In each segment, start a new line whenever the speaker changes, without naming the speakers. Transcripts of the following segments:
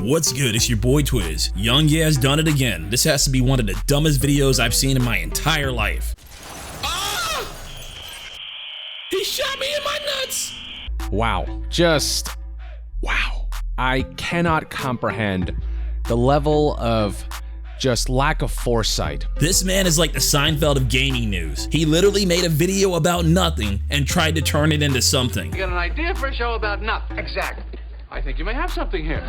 What's good? It's your boy Twiz. Yong Yea has done it again. This has to be one of the dumbest videos I've seen in my entire life. Ah! He shot me in my nuts!
Wow. Just wow. I cannot comprehend the level of just lack of foresight.
This man is like the Seinfeld of gaming news. He literally made a video about nothing and tried to turn it into something.
You got an idea for a show about nothing? Exactly. I think you may have something here.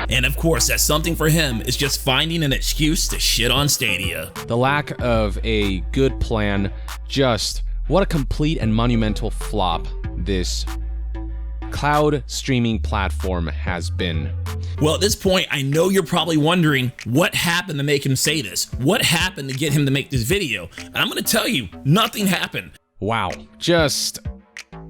And of course, that something for him is just finding an excuse to shit on Stadia.
The lack of a good plan, just what a complete and monumental flop this cloud streaming platform has been.
Well, at this point, I know you're probably wondering what happened to make him say this? What happened to get him to make this video? And I'm gonna tell you, nothing happened.
Wow. Just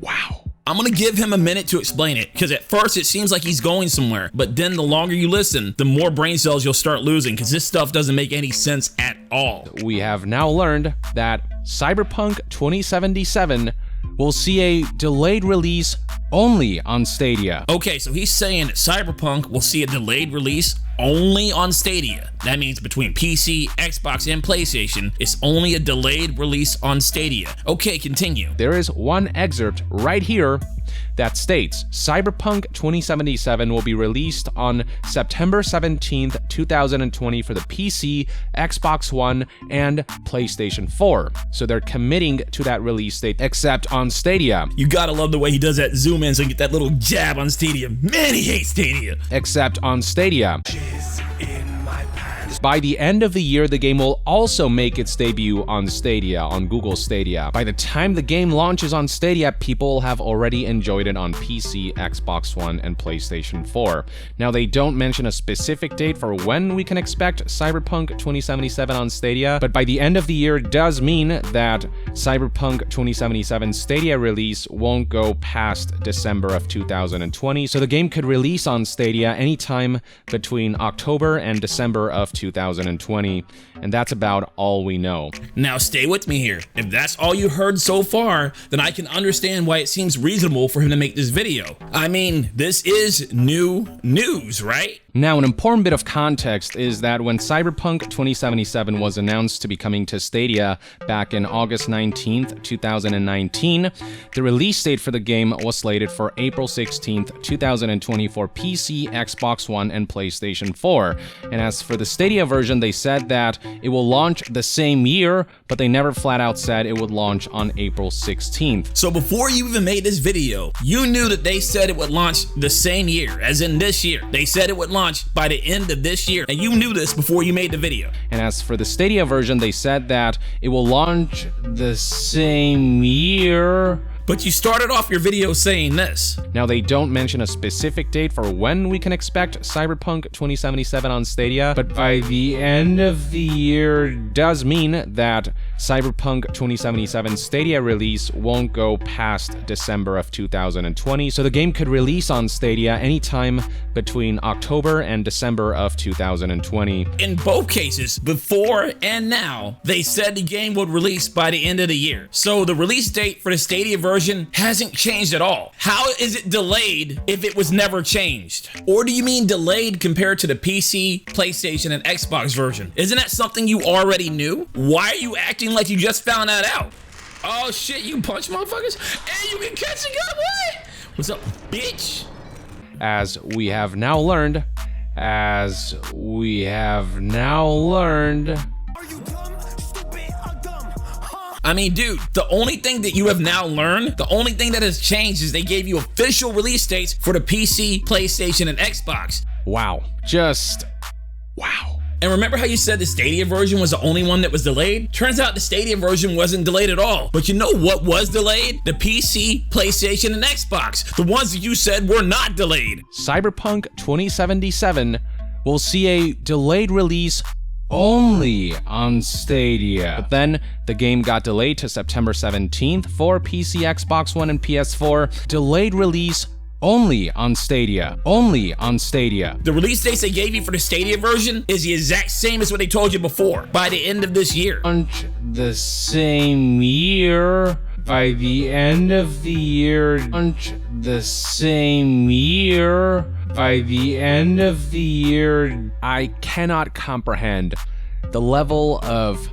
wow.
I'm gonna give him a minute to explain it, because at first it seems like he's going somewhere, but then the longer you listen, the more brain cells you'll start losing, because this stuff doesn't make any sense at all.
We have now learned that Cyberpunk 2077 will see a delayed release only on Stadia.
Okay, so he's saying that Cyberpunk will see a delayed release only on Stadia. That means between PC, Xbox, and PlayStation, it's only a delayed release on Stadia. Okay, continue.
There is one excerpt right here that states Cyberpunk 2077 will be released on September 17th, 2020 for the PC, Xbox One, and PlayStation 4. So they're committing to that release date, except on Stadia.
You gotta love the way he does that zoom in so you get that little jab on Stadia. Man, he hates Stadia.
Except on Stadia. By the end of the year, the game will also make its debut on Stadia, on Google Stadia. By the time the game launches on Stadia, people have already enjoyed it on PC, Xbox One, and PlayStation 4. Now, they don't mention a specific date for when we can expect Cyberpunk 2077 on Stadia, but by the end of the year does mean that Cyberpunk 2077 Stadia release won't go past December of 2020, so the game could release on Stadia anytime between October and December of 2020, and that's about all we know.
Now stay with me here. If that's all you heard so far, then I can understand why it seems reasonable for him to make this video. I mean, this is new news, right?
Now, an important bit of context is that when Cyberpunk 2077 was announced to be coming to Stadia back in August 19th, 2019, the release date for the game was slated for April 16th, 2020 for PC, Xbox One, and PlayStation 4. And as for the Stadia version, they said that it will launch the same year, but they never flat out said it would launch on April 16th.
So before you even made this video, you knew that they said it would launch the same year, as in this year. They said it would launch by the end of this year, and you knew this before you made the video.
And as for the Stadia version, they said that it will launch the same year.
But you started off your video saying this.
Now, they don't mention a specific date for when we can expect Cyberpunk 2077 on Stadia, but by the end of the year does mean that Cyberpunk 2077 Stadia release won't go past December of 2020, so the game could release on Stadia anytime between October and December of 2020.
In both cases, before and now, they said the game would release by the end of the year. So the release date for the Stadia version hasn't changed at all. How is it delayed if it was never changed? Or do you mean delayed compared to the PC, PlayStation, and Xbox version? Isn't that something you already knew? Why are you acting like you just found that out? Oh shit, you can punch motherfuckers? And you can catch a gun, what? What's up, bitch?
As we have now learned,
Are you dumb, stupid, or dumb? I mean, dude, the only thing that you have now learned, the only thing that has changed is they gave you official release dates for the PC, PlayStation, and Xbox.
wow, just wow.
And remember how you said the Stadia version was the only one that was delayed? Turns out the Stadia version wasn't delayed at all. But you know what was delayed? The PC, PlayStation, and Xbox. The ones that you said were not delayed.
Cyberpunk 2077 will see a delayed release only on Stadia. But then the game got delayed to September 17th for PC, Xbox One, and PS4. Delayed release only on Stadia. Only on Stadia.
The release dates they gave you for the Stadia version is the exact same as what they told you before, by the end of this year.
Launch the same year. By the end of the year. Launch the same year. By the end of the year, I cannot comprehend the level of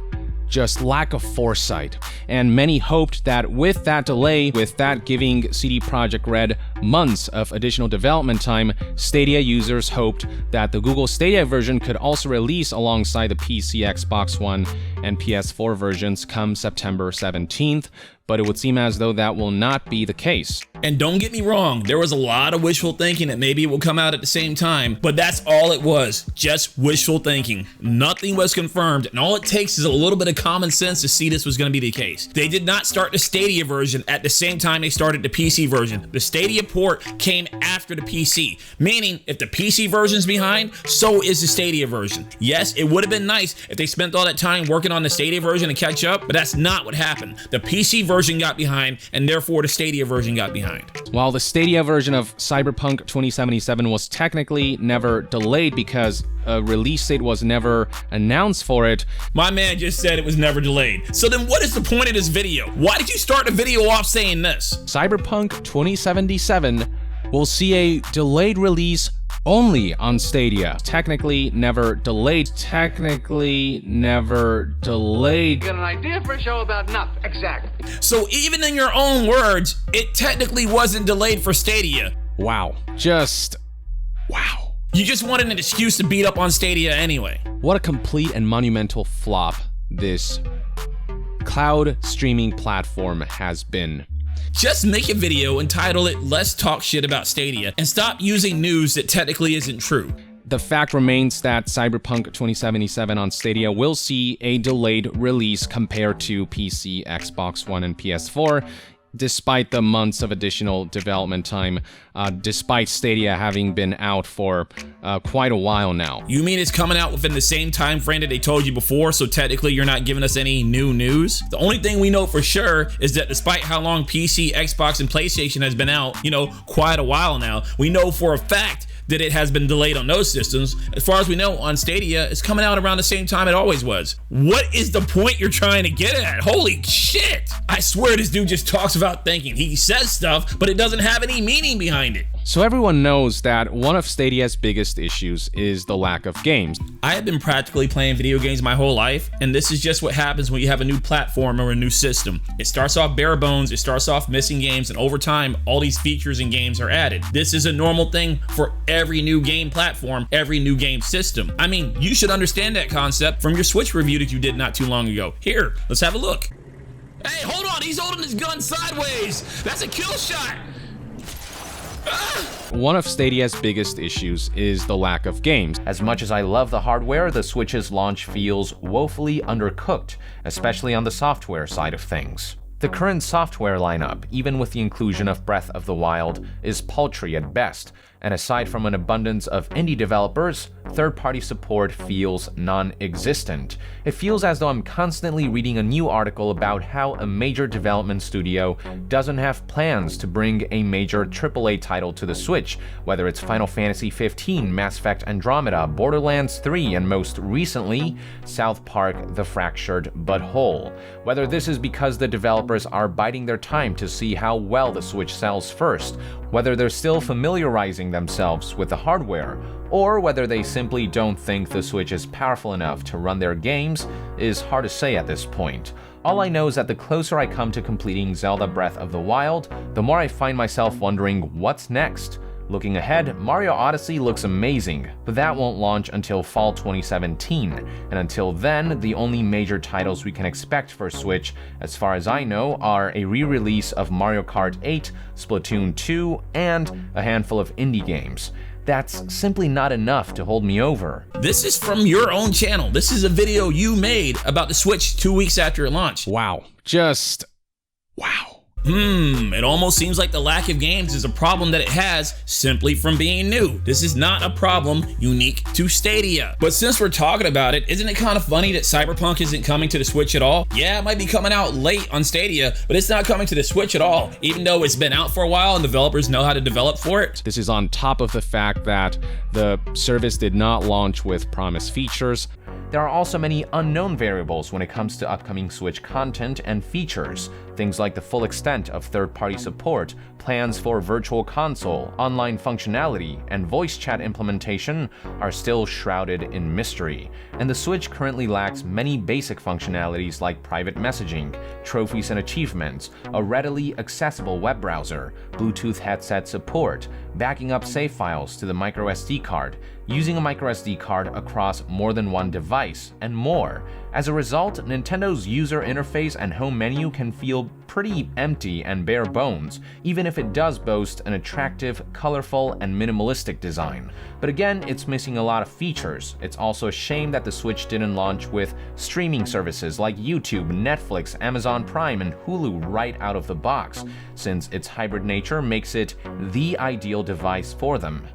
just lack of foresight. And many hoped that with that delay, with that giving CD Projekt Red months of additional development time, Stadia users hoped that the Google Stadia version could also release alongside the PC, Xbox One, and PS4 versions come September 17th. But it would seem as though that will not be the case.
And don't get me wrong, there was a lot of wishful thinking that maybe it will come out at the same time, but that's all it was, just wishful thinking. Nothing was confirmed, and all it takes is a little bit of common sense to see this was going to be the case. They did not start the Stadia version at the same time they started the PC version. The Stadia port came after the PC, meaning if the PC version's behind, so is the Stadia version. Yes, it would have been nice if they spent all that time working on the Stadia version to catch up, but that's not what happened. The PC version got behind, and therefore the Stadia version got behind.
While the Stadia version of Cyberpunk 2077 was technically never delayed because a release date was never announced for it,
my man just said it was never delayed. So then what is the point of this video? Why did you start the video off saying this?
Cyberpunk 2077 will see a delayed release only on Stadia. Technically never delayed. Technically never delayed.
Got an idea for a show about nothing. Exactly.
So even in your own words, it technically wasn't delayed for Stadia.
Wow. Just wow.
You just wanted an excuse to beat up on Stadia anyway.
What a complete and monumental flop this cloud streaming platform has been.
Just make a video and title it "Let's Talk Shit About Stadia" and stop using news that technically isn't true.
The fact remains that Cyberpunk 2077 on Stadia will see a delayed release compared to PC, Xbox One, and PS4, despite the months of additional development time, despite Stadia having been out for quite a while now.
You mean it's coming out within the same time frame that they told you before, so technically you're not giving us any new news? The only thing we know for sure is that despite how long PC, Xbox, and PlayStation has been out, quite a while now, we know for a fact that it has been delayed on those systems. As far as we know, on Stadia, it's coming out around the same time it always was. What is the point you're trying to get at? Holy shit! I swear this dude just talks about thinking. He says stuff, but it doesn't have any meaning behind it.
So everyone knows that one of Stadia's biggest issues is the lack of games.
I have been practically playing video games my whole life, and this is just what happens when you have a new platform or a new system. It starts off bare bones, it starts off missing games, and over time, all these features and games are added. This is a normal thing for every new game platform, every new game system. I mean, you should understand that concept from your Switch review that you did not too long ago. Here, let's have a look. Hey, hold on, he's holding his gun sideways. That's a kill shot.
One of Stadia's biggest issues is the lack of games. As much as I love the hardware, the Switch's launch feels woefully undercooked, especially on the software side of things. The current software lineup, even with the inclusion of Breath of the Wild, is paltry at best, and aside from an abundance of indie developers, third-party support feels non-existent. It feels as though I'm constantly reading a new article about how a major development studio doesn't have plans to bring a major AAA title to the Switch, whether it's Final Fantasy XV, Mass Effect Andromeda, Borderlands 3, and most recently, South Park: The Fractured But Whole. Whether this is because the developers are biding their time to see how well the Switch sells first, whether they're still familiarizing themselves with the hardware, or whether they simply don't think the Switch is powerful enough to run their games, is hard to say at this point. All I know is that the closer I come to completing Zelda Breath of the Wild, the more I find myself wondering what's next. Looking ahead, Mario Odyssey looks amazing, but that won't launch until fall 2017, and until then, the only major titles we can expect for Switch, as far as I know, are a re-release of Mario Kart 8, Splatoon 2, and a handful of indie games. That's simply not enough to hold me over.
This is from your own channel. This is a video you made about the Switch 2 weeks after it launched.
Wow. Just wow.
It almost seems like the lack of games is a problem that it has simply from being new. This is not a problem unique to Stadia. But since we're talking about it, isn't it kind of funny that Cyberpunk isn't coming to the Switch at all? Yeah, it might be coming out late on Stadia, but it's not coming to the Switch at all, even though it's been out for a while and developers know how to develop for it.
This is on top of the fact that the service did not launch with promised features. There are also many unknown variables when it comes to upcoming Switch content and features. Things like the full extent of third-party support, plans for virtual console, online functionality, and voice chat implementation are still shrouded in mystery. And the Switch currently lacks many basic functionalities like private messaging, trophies and achievements, a readily accessible web browser, Bluetooth headset support, backing up save files to the microSD card, using a microSD card across more than one device, and more. As a result, Nintendo's user interface and home menu can feel pretty empty and bare bones, even if it does boast an attractive, colorful, and minimalistic design. But again, it's missing a lot of features. It's also a shame that the Switch didn't launch with streaming services like YouTube, Netflix, Amazon Prime, and Hulu right out of the box, since its hybrid nature makes it the ideal device for them.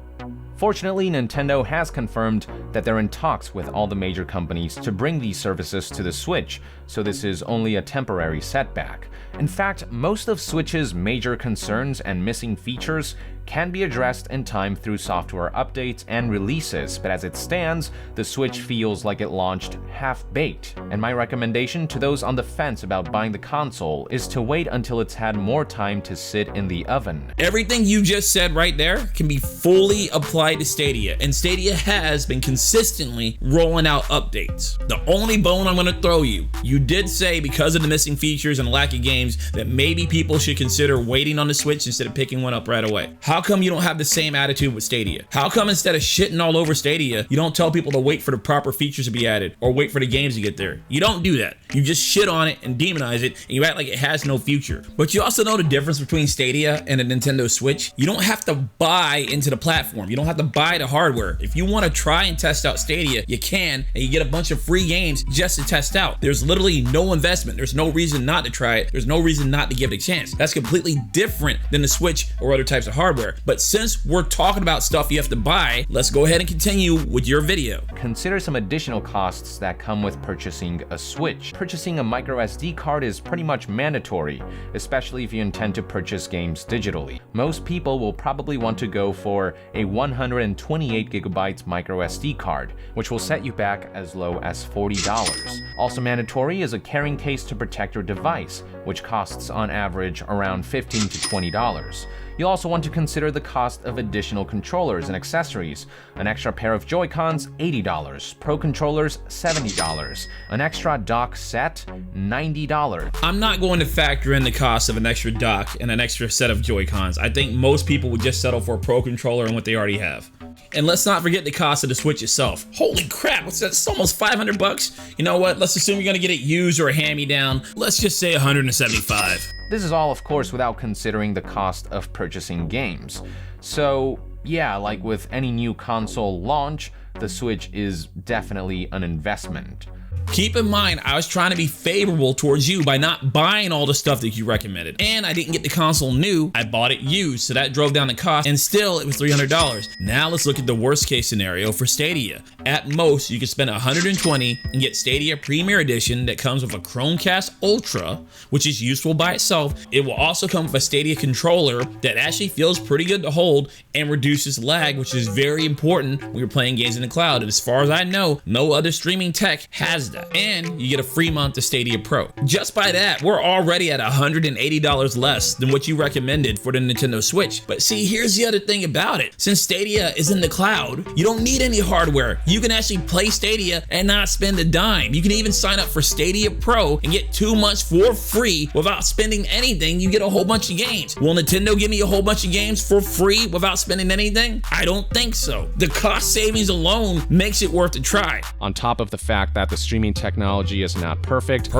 Fortunately, Nintendo has confirmed that they're in talks with all the major companies to bring these services to the Switch, so this is only a temporary setback. In fact, most of Switch's major concerns and missing features can be addressed in time through software updates and releases, but as it stands, the Switch feels like it launched half-baked. And my recommendation to those on the fence about buying the console is to wait until it's had more time to sit in the oven.
Everything you just said right there can be fully applied to Stadia, and Stadia has been consistently rolling out updates. The only bone I'm gonna throw you did say because of the missing features and lack of games that maybe people should consider waiting on the Switch instead of picking one up right away. How come you don't have the same attitude with Stadia? How come instead of shitting all over Stadia, you don't tell people to wait for the proper features to be added or wait for the games to get there? You don't do that. You just shit on it and demonize it, and you act like it has no future. But you also know the difference between Stadia and a Nintendo Switch. You don't have to buy into the platform. You don't have to buy the hardware. If you want to try and test out Stadia, you can, and you get a bunch of free games just to test out. There's literally no investment. There's no reason not to try it. There's no reason not to give it a chance. That's completely different than the Switch or other types of hardware. But since we're talking about stuff you have to buy, let's go ahead and continue with your video.
Consider some additional costs that come with purchasing a Switch. Purchasing a microSD card is pretty much mandatory, especially if you intend to purchase games digitally. Most people will probably want to go for a 128GB microSD card, which will set you back as low as $40. Also mandatory is a carrying case to protect your device, which costs on average around $15 to $20. You'll also want to consider the cost of additional controllers and accessories. An extra pair of Joy-Cons, $80. Pro controllers, $70. An extra dock set, $90.
I'm not going to factor in the cost of an extra dock and an extra set of Joy-Cons. I think most people would just settle for a Pro controller and what they already have. And let's not forget the cost of the Switch itself. Holy crap, what's that? It's almost 500 bucks. You know what? Let's assume you're gonna get it used or a hand-me-down. Let's just say 175.
This is all, of course, without considering the cost of purchasing games. So, yeah, like with any new console launch, the Switch is definitely an investment.
Keep in mind, I was trying to be favorable towards you by not buying all the stuff that you recommended. And I didn't get the console new, I bought it used, so that drove down the cost, and still it was $300. Now let's look at the worst case scenario for Stadia. At most, you could spend $120 and get Stadia Premier Edition that comes with a Chromecast Ultra, which is useful by itself. It will also come with a Stadia controller that actually feels pretty good to hold and reduces lag, which is very important when you're playing games in the cloud. And as far as I know, no other streaming tech has that. And you get a free month of Stadia Pro. Just by that, we're already at $180 less than what you recommended for the Nintendo Switch. But see, here's the other thing about it. Since Stadia is in the cloud, you don't need any hardware. You can actually play Stadia and not spend a dime. You can even sign up for Stadia Pro and get 2 months for free without spending anything. You get a whole bunch of games. Will Nintendo give me a whole bunch of games for free without spending anything? I don't think so. The cost savings alone makes it worth a try.
On top of the fact that the streaming technology is not perfect.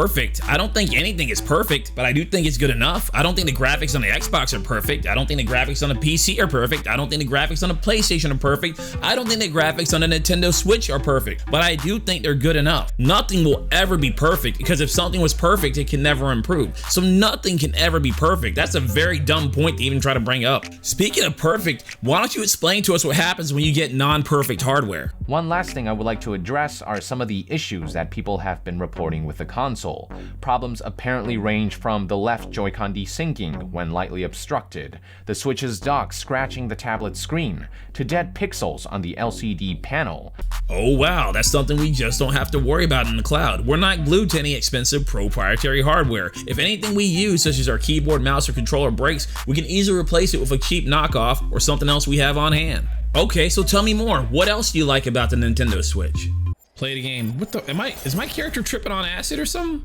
I don't think anything is perfect, but I do think it's good enough. I don't think the graphics on the Xbox are perfect. I don't think the graphics on the PC are perfect. I don't think the graphics on the PlayStation are perfect. I don't think the graphics on the Nintendo Switch are perfect, but I do think they're good enough. Nothing will ever be perfect, because if something was perfect, it can never improve. So nothing can ever be perfect. That's a very dumb point to even try to bring up. Speaking of perfect, why don't you explain to us what happens when you get non-perfect hardware?
One last thing I would like to address are some of the issues that people people have been reporting with the console. Problems apparently range from the left Joy-Con desyncing when lightly obstructed, the Switch's dock scratching the tablet screen, to dead pixels on the LCD panel.
Oh wow, that's something we just don't have to worry about in the cloud. We're not glued to any expensive proprietary hardware. If anything we use, such as our keyboard, mouse, or controller breaks, we can easily replace it with a cheap knockoff or something else we have on hand. Okay, so tell me more. What else do you like about the Nintendo Switch? Play the game. What the? Is my character tripping on acid or something?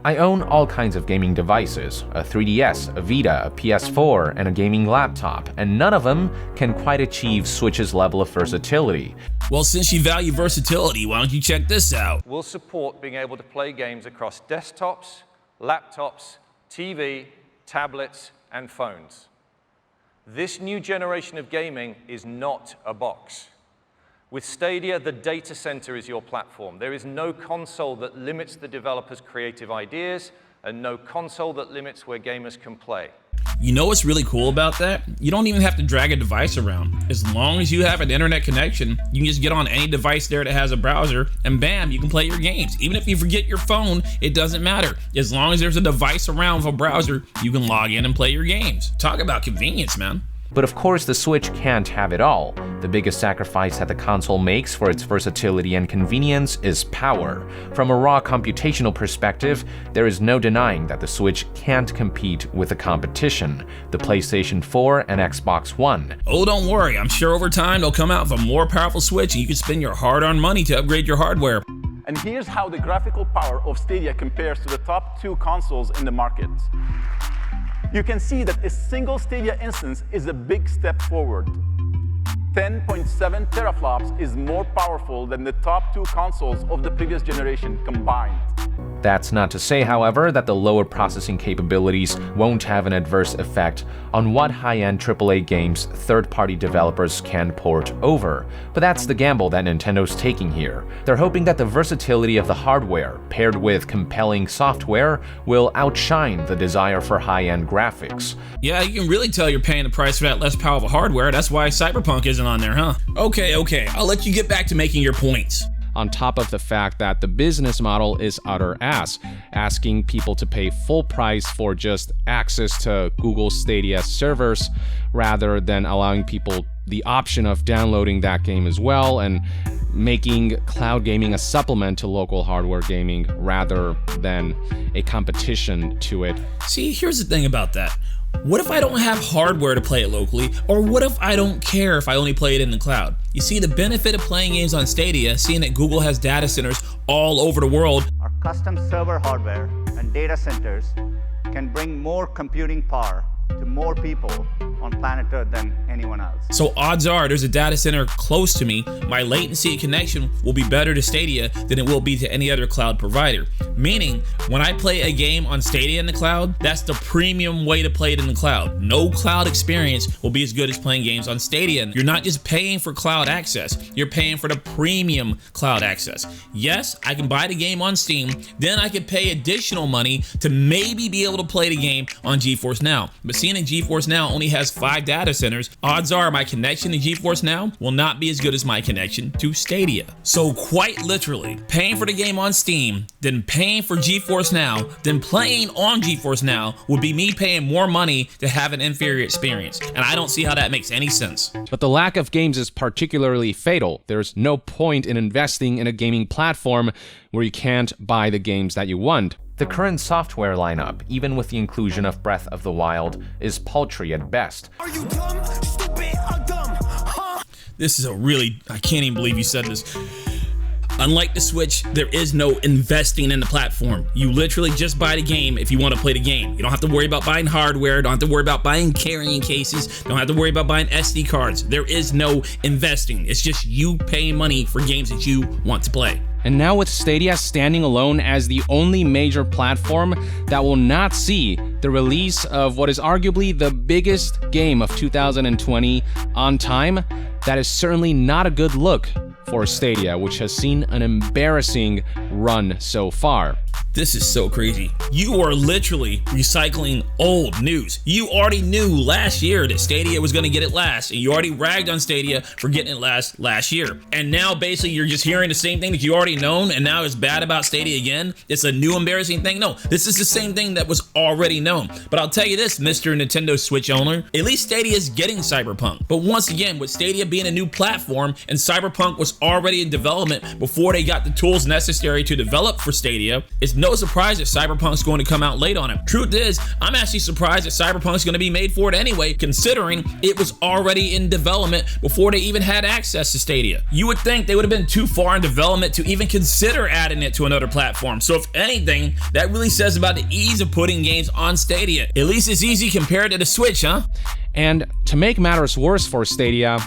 I own all kinds of gaming devices, a 3DS, a Vita, a PS4, and a gaming laptop, and none of them can quite achieve Switch's level of versatility.
Well, since you value versatility, why don't you check this out?
We'll support being able to play games across desktops, laptops, TV, tablets, and phones. This new generation of gaming is not a box. With Stadia, the data center is your platform. There is no console that limits the developer's creative ideas and no console that limits where gamers can play.
You know what's really cool about that? You don't even have to drag a device around. As long as you have an internet connection, you can just get on any device there that has a browser and bam, you can play your games. Even if you forget your phone, it doesn't matter. As long as there's a device around with a browser, you can log in and play your games. Talk about convenience, man.
But of course, the Switch can't have it all. The biggest sacrifice that the console makes for its versatility and convenience is power. From a raw computational perspective, there is no denying that the Switch can't compete with the competition, the PlayStation 4 and Xbox One.
Oh, don't worry. I'm sure over time they'll come out with a more powerful Switch and you can spend your hard-earned money to upgrade your hardware.
And here's how the graphical power of Stadia compares to the top 2 consoles in the market. You can see that a single Stadia instance is a big step forward. 10.7 teraflops is more powerful than the top 2 consoles of the previous generation combined.
That's not to say, however, that the lower processing capabilities won't have an adverse effect on what high-end AAA games third-party developers can port over. But that's the gamble that Nintendo's taking here. They're hoping that the versatility of the hardware, paired with compelling software, will outshine the desire for high-end graphics.
Yeah, you can really tell you're paying the price for that less powerful hardware. That's why Cyberpunk isn't on there, huh? Okay, I'll let you get back to making your points.
On top of the fact that the business model is utter ass, asking people to pay full price for just access to Google Stadia servers rather than allowing people the option of downloading that game as well, and making cloud gaming a supplement to local hardware gaming rather than a competition to it.
See, here's the thing about that. What if I don't have hardware to play it locally? Or what if I don't care if I only play it in the cloud? You see, the benefit of playing games on Stadia, seeing that Google has data centers all over the world.
Our custom server hardware and data centers can bring more computing power to more people on planet Earth than anyone else.
So odds are there's a data center close to me, my latency and connection will be better to Stadia than it will be to any other cloud provider. Meaning, when I play a game on Stadia in the cloud, that's the premium way to play it in the cloud. No cloud experience will be as good as playing games on Stadia. You're not just paying for cloud access, you're paying for the premium cloud access. Yes, I can buy the game on Steam, then I can pay additional money to maybe be able to play the game on GeForce Now. But seeing that GeForce Now only has 5 data centers, odds are my connection to GeForce Now will not be as good as my connection to Stadia. So quite literally, paying for the game on Steam, then paying for GeForce Now, then playing on GeForce Now would be me paying more money to have an inferior experience. And I don't see how that makes any sense.
But the lack of games is particularly fatal. There's no point in investing in a gaming platform where you can't buy the games that you want. The current software lineup, even with the inclusion of Breath of the Wild, is paltry at best.
Are you dumb, stupid, or dumb? Huh?
This is I can't even believe you said this. Unlike the Switch, there is no investing in the platform. You literally just buy the game if you want to play the game. You don't have to worry about buying hardware, don't have to worry about buying carrying cases, don't have to worry about buying SD cards. There is no investing. It's just you paying money for games that you want to play.
And now with Stadia standing alone as the only major platform that will not see the release of what is arguably the biggest game of 2020 on time, that is certainly not a good look for Stadia, which has seen an embarrassing run so far.
This is so crazy. You are literally recycling old news. You already knew last year that Stadia was going to get it last, and you already ragged on Stadia for getting it last year. And now basically you're just hearing the same thing that you already known, and now it's bad about Stadia again. It's a new embarrassing thing. No, this is the same thing that was already known. But I'll tell you this, Mr. Nintendo Switch owner, at least Stadia is getting Cyberpunk. But once again, with Stadia being a new platform and Cyberpunk was already in development before they got the tools necessary to develop for Stadia, it's no surprise that Cyberpunk's going to come out late on it. Truth is, I'm actually surprised that Cyberpunk's going to be made for it anyway, considering it was already in development before they even had access to Stadia. You would think they would have been too far in development to even consider adding it to another platform. So if anything, that really says about the ease of putting games on Stadia. At least it's easy compared to the Switch, huh?
And to make matters worse for Stadia,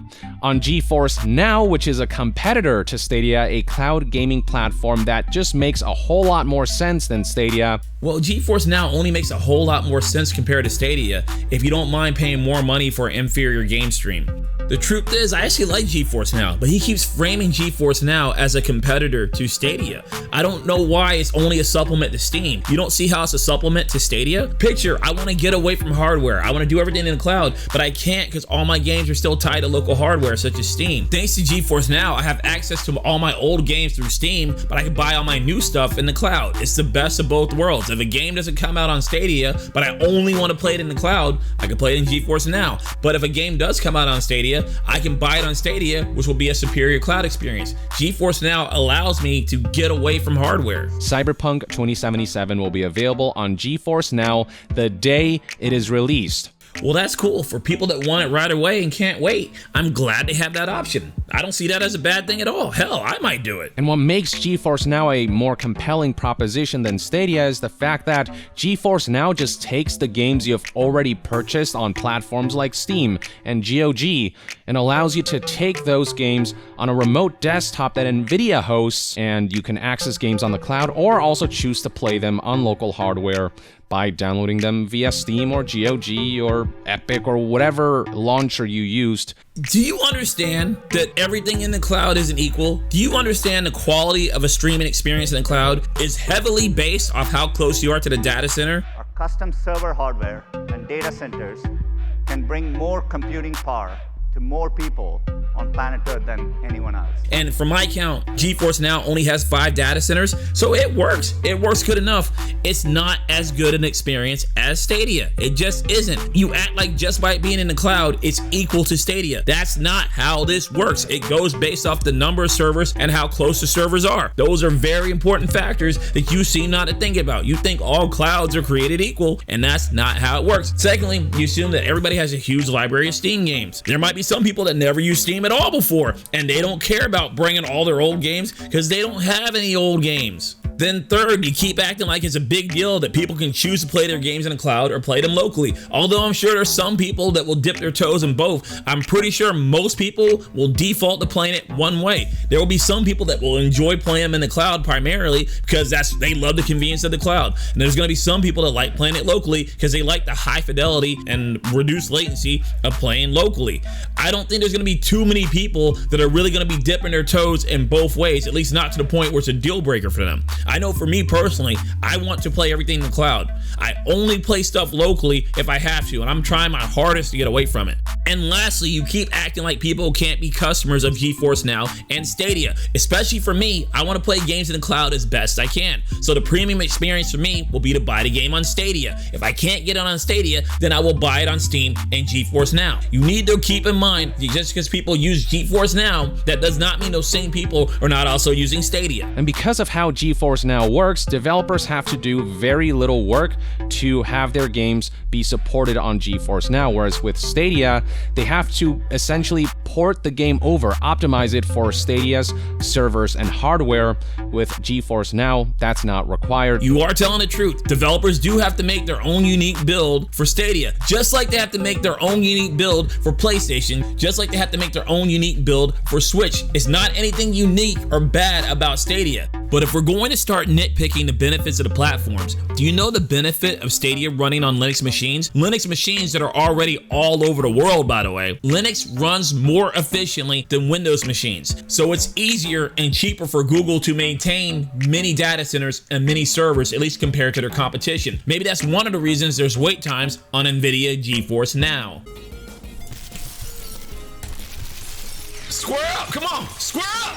on GeForce Now, which is a competitor to Stadia, a cloud gaming platform that just makes a whole lot more sense than Stadia.
Well, GeForce Now only makes a whole lot more sense compared to Stadia if you don't mind paying more money for an inferior game stream. The truth is, I actually like GeForce Now, but he keeps framing GeForce Now as a competitor to Stadia. I don't know why it's only a supplement to Steam. You don't see how it's a supplement to Stadia? Picture, I want to get away from hardware. I want to do everything in the cloud, but I can't because all my games are still tied to local hardware such as Steam. Thanks to GeForce Now, I have access to all my old games through Steam, but I can buy all my new stuff in the cloud. It's the best of both worlds. If a game doesn't come out on Stadia, but I only want to play it in the cloud, I can play it in GeForce Now. But if a game does come out on Stadia, I can buy it on Stadia, which will be a superior cloud experience. GeForce Now allows me to get away from hardware.
Cyberpunk 2077 will be available on GeForce Now the day it is released.
Well, that's cool for people that want it right away and can't wait. I'm glad they have that option. I don't see that as a bad thing at all. Hell, I might do it.
And what makes GeForce Now a more compelling proposition than Stadia is the fact that GeForce Now just takes the games you've already purchased on platforms like Steam and GOG and allows you to take those games on a remote desktop that Nvidia hosts, and you can access games on the cloud or also choose to play them on local hardware by downloading them via Steam or GOG or Epic or whatever launcher you used.
Do you understand that everything in the cloud isn't equal? Do you understand the quality of a streaming experience in the cloud is heavily based off how close you are to the data center?
Our custom server hardware and data centers can bring more computing power to more people on planet Earth than anyone else.
And from my count, GeForce Now only has 5 data centers, so it works. It works good enough. It's not as good an experience as Stadia. It just isn't. You act like just by being in the cloud, it's equal to Stadia. That's not how this works. It goes based off the number of servers and how close the servers are. Those are very important factors that you seem not to think about. You think all clouds are created equal, and that's not how it works. Secondly, you assume that everybody has a huge library of Steam games. There might be some people that never used Steam at all before, and they don't care about bringing all their old games because they don't have any old games. Then third, you keep acting like it's a big deal that people can choose to play their games in the cloud or play them locally. Although I'm sure there's some people that will dip their toes in both, I'm pretty sure most people will default to playing it one way. There will be some people that will enjoy playing them in the cloud primarily because they love the convenience of the cloud. And there's gonna be some people that like playing it locally because they like the high fidelity and reduced latency of playing locally. I don't think there's gonna be too many people that are really gonna be dipping their toes in both ways, at least not to the point where it's a deal breaker for them. I know for me personally, I want to play everything in the cloud. I only play stuff locally if I have to, and I'm trying my hardest to get away from it. And lastly, you keep acting like people can't be customers of GeForce Now and Stadia. Especially for me, I want to play games in the cloud as best I can. So the premium experience for me will be to buy the game on Stadia. If I can't get it on Stadia, then I will buy it on Steam and GeForce Now. You need to keep in mind, just because people use GeForce Now, that does not mean those same people are not also using Stadia.
And because of how GeForce Now works, developers have to do very little work to have their games be supported on GeForce Now, whereas with Stadia, they have to essentially port the game over, optimize it for Stadia's servers and hardware. With GeForce Now, that's not required.
You are telling the truth. Developers do have to make their own unique build for Stadia, just like they have to make their own unique build for PlayStation, just like they have to make their own unique build for Switch. It's not anything unique or bad about Stadia. But if we're going to start nitpicking the benefits of the platforms, do you know the benefit of Stadia running on Linux machines? Linux machines that are already all over the world, by the way. Linux runs more efficiently than Windows machines. So it's easier and cheaper for Google to maintain many data centers and many servers, at least compared to their competition. Maybe that's one of the reasons there's wait times on NVIDIA GeForce Now. Square up, come on, square up!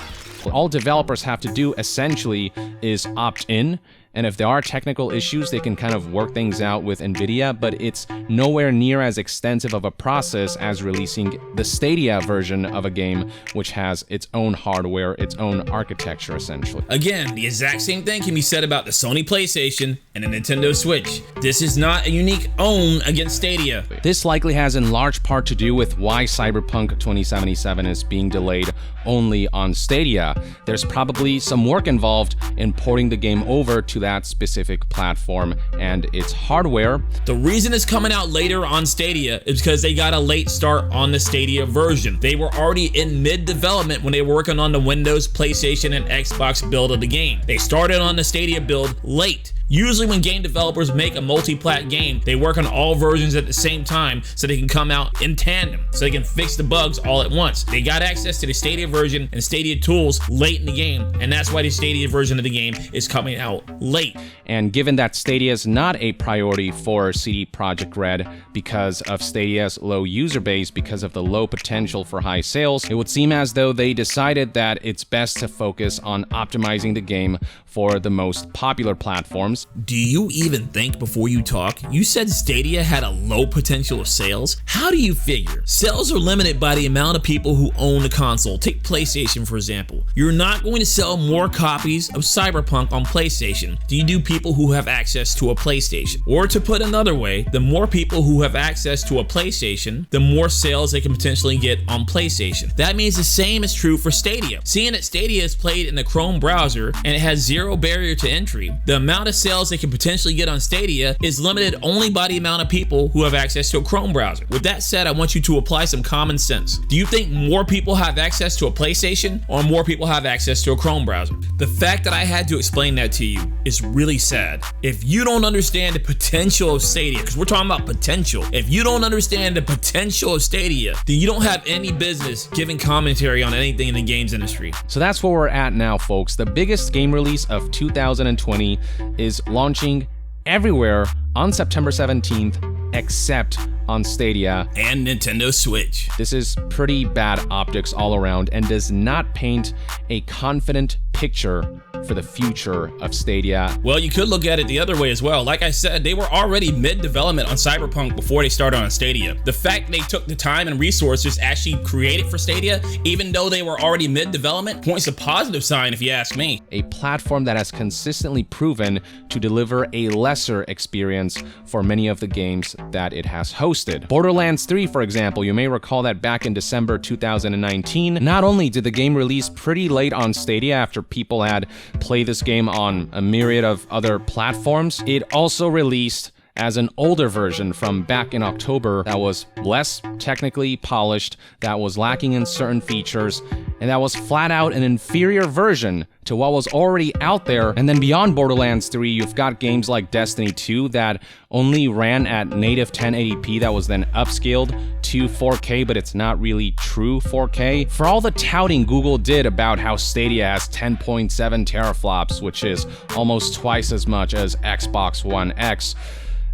All developers have to do essentially is opt in, and if there are technical issues, they can kind of work things out with NVIDIA, but it's nowhere near as extensive of a process as releasing the Stadia version of a game, which has its own hardware, its own architecture, essentially.
Again, the exact same thing can be said about the Sony PlayStation and the Nintendo Switch. This is not a unique own against Stadia.
This likely has in large part to do with why Cyberpunk 2077 is being delayed only on Stadia. There's probably some work involved in porting the game over to that specific platform and its hardware.
The reason it's coming out later on Stadia is because they got a late start on the Stadia version. They were already in mid-development when they were working on the Windows, PlayStation, and Xbox build of the game. They started on the Stadia build late. Usually when game developers make a multi-plat game, they work on all versions at the same time so they can come out in tandem, so they can fix the bugs all at once. They got access to the Stadia version and Stadia tools late in the game, and that's why the Stadia version of the game is coming out late.
And given that Stadia is not a priority for CD Projekt Red because of Stadia's low user base, because of the low potential for high sales, it would seem as though they decided that it's best to focus on optimizing the game for the most popular platforms.
Do you even think before you talk? You said Stadia had a low potential of sales? How do you figure? Sales are limited by the amount of people who own the console. Take PlayStation, for example. You're not going to sell more copies of Cyberpunk on PlayStation than you do people who have access to a PlayStation. Or to put another way, the more people who have access to a PlayStation, the more sales they can potentially get on PlayStation. That means the same is true for Stadia. Seeing that Stadia is played in the Chrome browser and it has zero barrier to entry, the amount of sales they can potentially get on Stadia is limited only by the amount of people who have access to a Chrome browser. With that said, I want you to apply some common sense. Do you think more people have access to a PlayStation or more people have access to a Chrome browser? The fact that I had to explain that to you is really sad. If you don't understand the potential of Stadia, because we're talking about potential, if you don't understand the potential of Stadia, then you don't have any business giving commentary on anything in the games industry.
So that's where we're at now, folks. The biggest game release of 2020 is launching everywhere on September 17th, except on Stadia
and Nintendo Switch.
This is pretty bad optics all around and does not paint a confident picture for the future of Stadia.
Well, you could look at it the other way as well. Like I said, they were already mid-development on Cyberpunk before they started on Stadia. The fact they took the time and resources to actually create it for Stadia, even though they were already mid-development, points a positive sign if you ask me.
A platform that has consistently proven to deliver a lesser experience for many of the games that it has hosted. Borderlands 3, for example, you may recall that back in December 2019, not only did the game release pretty late on Stadia after people had played this game on a myriad of other platforms, it also released as an older version from back in October that was less technically polished, that was lacking in certain features, and that was flat out an inferior version to what was already out there. And then beyond Borderlands 3, you've got games like Destiny 2 that only ran at native 1080p that was then upscaled to 4K, but it's not really true 4K. For all the touting Google did about how Stadia has 10.7 teraflops, which is almost twice as much as Xbox One X,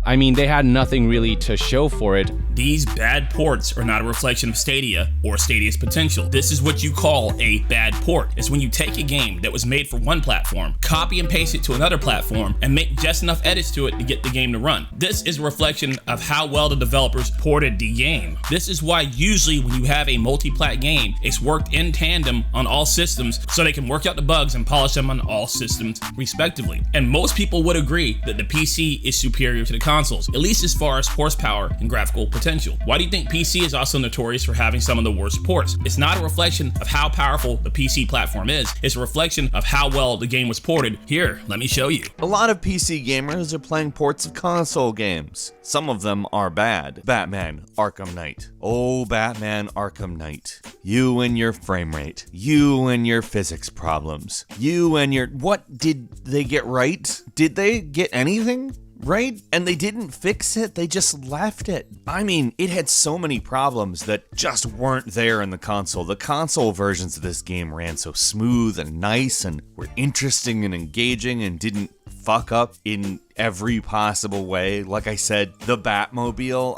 I mean, they had nothing really to show for it.
These bad ports are not a reflection of Stadia or Stadia's potential. This is what you call a bad port. It's when you take a game that was made for one platform, copy and paste it to another platform, and make just enough edits to it to get the game to run. This is a reflection of how well the developers ported the game. This is why usually when you have a multi-plat game, it's worked in tandem on all systems so they can work out the bugs and polish them on all systems respectively. And most people would agree that the PC is superior to the console. consoles, at least as far as horsepower and graphical potential. Why do you think PC is also notorious for having some of the worst ports? It's not a reflection of how powerful the PC platform is, it's a reflection of how well the game was ported. Here, let me show you.
A lot of PC gamers are playing ports of console games. Some of them are bad. Batman Arkham Knight. Oh, Batman Arkham Knight. You and your frame rate. You and your physics problems. You and your... What did they get right? Did they get anything right? And they didn't fix it, they just left it. I mean, it had so many problems that just weren't there in the console. The console versions of this game ran so smooth and nice and were interesting and engaging and didn't fuck up in every possible way. Like I said, the Batmobile,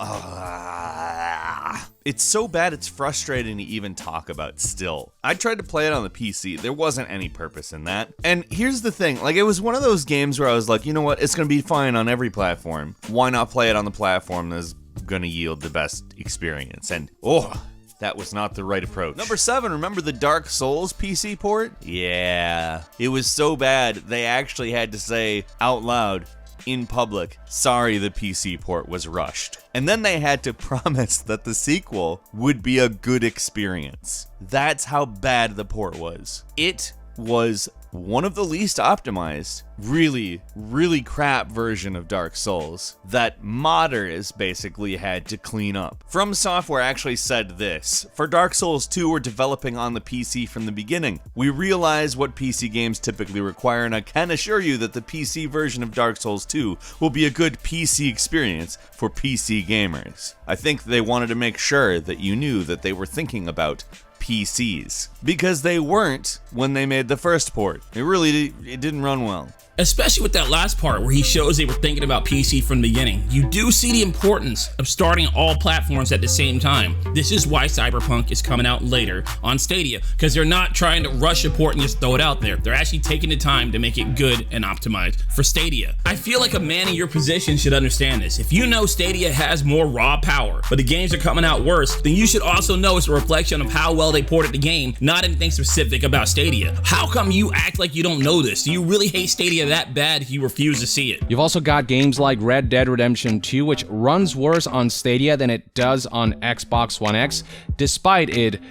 it's so bad it's frustrating to even talk about still. I tried to play it on the PC, there wasn't any purpose in that. And here's the thing, like it was one of those games where I was like, you know what, it's gonna be fine on every platform. Why not play it on the platform that's gonna yield the best experience? And that was not the right approach. Number 7, remember the Dark Souls PC port? Yeah, it was so bad they actually had to say out loud in public, sorry, the PC port was rushed. And then they had to promise that the sequel would be a good experience. That's how bad the port was. It was one of the least optimized, really crap version of Dark Souls that modders basically had to clean up. From Software actually said this: for Dark Souls 2, we're developing on the PC from the beginning. We realize what PC games typically require, and I can assure you that the PC version of Dark Souls 2 will be a good PC experience for PC gamers. I think they wanted to make sure that you knew that they were thinking about PCs, because they weren't when they made the first port. It didn't run well.
Especially with that last part where he shows they were thinking about PC from the beginning. You do see the importance of starting all platforms at the same time. This is why Cyberpunk is coming out later on Stadia, because they're not trying to rush a port and just throw it out there. They're actually taking the time to make it good and optimized for Stadia. I feel like a man in your position should understand this. If you know Stadia has more raw power, but the games are coming out worse, then you should also know it's a reflection of how well they ported the game, not anything specific about Stadia. How come you act like you don't know this? Do you really hate Stadia that bad if you refuse to see it?
You've also got games like Red Dead Redemption 2, which runs worse on Stadia than it does on Xbox One X, despite it,